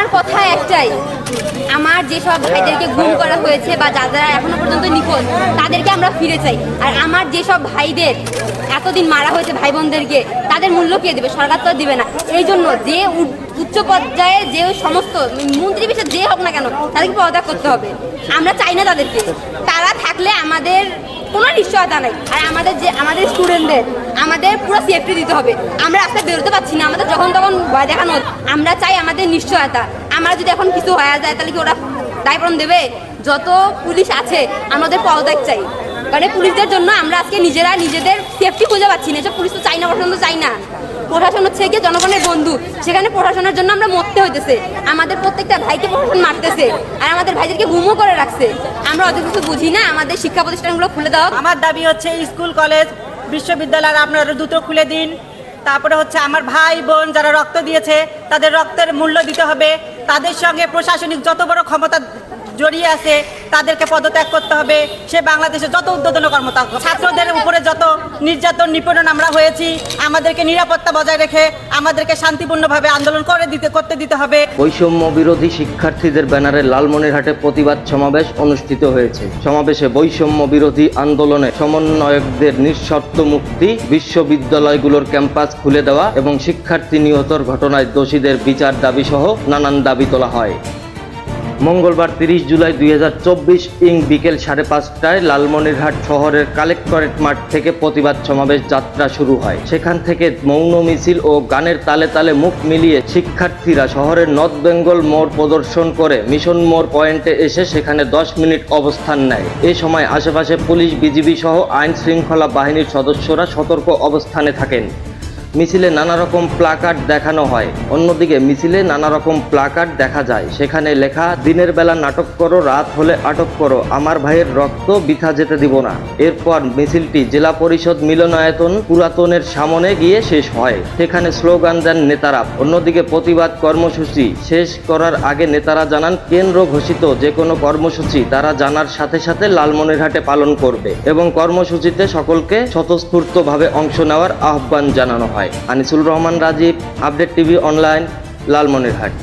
আমার কথা একটাই, আমার যেসব ভাইদেরকে গুম করা হয়েছে বা যারা এখনো পর্যন্ত নিখোঁজ তাদেরকে আমরা ফিরে চাই। আর আমার যেসব ভাইদের এতদিন মারা হয়েছে ভাই বোনদেরকে, তাদের মূল্য কে দেবে? সরকার তো দিবে না। এই জন্য যে উচ্চ পর্যায়ে যে সমস্ত মন্ত্রী বিষয় যে হোক না কেন তাদেরকে পদত্যাগ করতে হবে। আমরা চাই না তাদেরকে। তারা থাকলে আমাদের কোনো নিশ্চয়তা নাই। আর আমাদের স্টুডেন্টদের আমাদের পুরো সেফটি দিতে হবে। আমরা রাস্তায় বেরোতে পারছি না, আমাদের যখন তখন ভয় দেখানো। আমরা চাই আমাদের নিশ্চয়তা। আমরা যদি এখন কিছু হয়ে যায় তাহলে কি ওরা দায়প্রণ দেবে? যত পুলিশ আছে আমাদের পদত্যাগ চাই। কারণ পুলিশদের জন্য আমরা আজকে নিজেরা নিজেদের সেফটি খুঁজে পাচ্ছি না। এসব পুলিশ তো চাই না, প্রশাসন তো চাই না। প্রশাসন হচ্ছে গিয়ে জনগণের বন্ধু, সেখানে প্রশাসনের জন্য আমরা মরতে হইতেছে। আমাদের প্রত্যেকটা ভাইকে প্রশাসন মারতেছে আর আমাদের ভাইদেরকে গুমও করে রাখছে। আমরা অত কিছু বুঝি না। আমাদের শিক্ষা প্রতিষ্ঠানগুলো খুলে দাও। আমার দাবি হচ্ছে স্কুল কলেজ বিশ্ববিদ্যালয় আপনারা দ্রুত খুলে দিন। তারপরে হচ্ছে আমার ভাই বোন যারা রক্ত দিয়েছে তাদের রক্তের মূল্য দিতে হবে। তাদের সঙ্গে প্রশাসনিক যত বড় ক্ষমতা জড়িয়ে আছে তাদেরকে পদত্যাগ করতে হবে। সে বাংলাদেশে যত উদ্বোধন কর্মতা ছাত্রদের উপরে যত নির্যাতন নিপীড়ন আমরা হয়েছি, আমাদেরকে নিরাপত্তা বজায় রেখে আমাদেরকে শান্তিপূর্ণভাবে আন্দোলন করতে দিতে হবে। বৈষম্য বিরোধী শিক্ষার্থীদের ব্যানারে লালমনিরহাটে প্রতিবাদ সমাবেশ অনুষ্ঠিত হয়েছে। সমাবেশে বৈষম্য বিরোধী আন্দোলনে সমন্বয়কদের নিঃশর্ত মুক্তি, বিশ্ববিদ্যালয়গুলোর ক্যাম্পাস খুলে দেওয়া এবং শিক্ষার্থী নিহতর ঘটনায় দোষীদের বিচার দাবি সহ নানান দাবি তোলা হয়। মঙ্গলবার 30 জুলাই 2024 বিকেল 5:30টায় লালমনিরহাট শহরের কালেক্টরেট মাঠ থেকে প্রতিবাদ সমাবেশ যাত্রা শুরু হয়। সেখান থেকে মৌন মিছিল ও গানের তালে তালে মুখ মিলিয়ে শিক্ষার্থীরা শহরের নর্থ বেঙ্গল মোড় প্রদর্শন করে মিশন মোড় পয়েন্টে এসে সেখানে 10 মিনিট অবস্থান নেয়। এ সময় আশেপাশে পুলিশ, বিজিবি সহ আইন শৃঙ্খলা বাহিনীর সদস্যরা সতর্ক অবস্থানে থাকেন। মিছিলে নানা রকম প্লাকার্ড দেখানো হয়। অন্যদিকে মিছিলে নানা রকম প্লাকার্ড দেখা যায়, সেখানে লেখা দিনের বেলা নাটক করো, রাত হলে আটক করো, আমার ভাইয়ের রক্ত বৃথা যেতে দিব না। এরপর মিছিলটি জেলা পরিষদ মিলনায়তন পুরাতনের সামনে গিয়ে শেষ হয়। সেখানে স্লোগান দেন নেতারা। অন্যদিকে প্রতিবাদ কর্মসূচি শেষ করার আগে নেতারা জানান কেন্দ্র ঘোষিত যে কোনো কর্মসূচি তারা জানার সাথে সাথে লালমনিরহাটে পালন করবে এবং কর্মসূচিতে সকলকে স্বতঃস্ফূর্তভাবে অংশ নেওয়ার আহ্বান জানানো হয়। Anisul Rahman Rajib, update TV online, Lalmonirhat.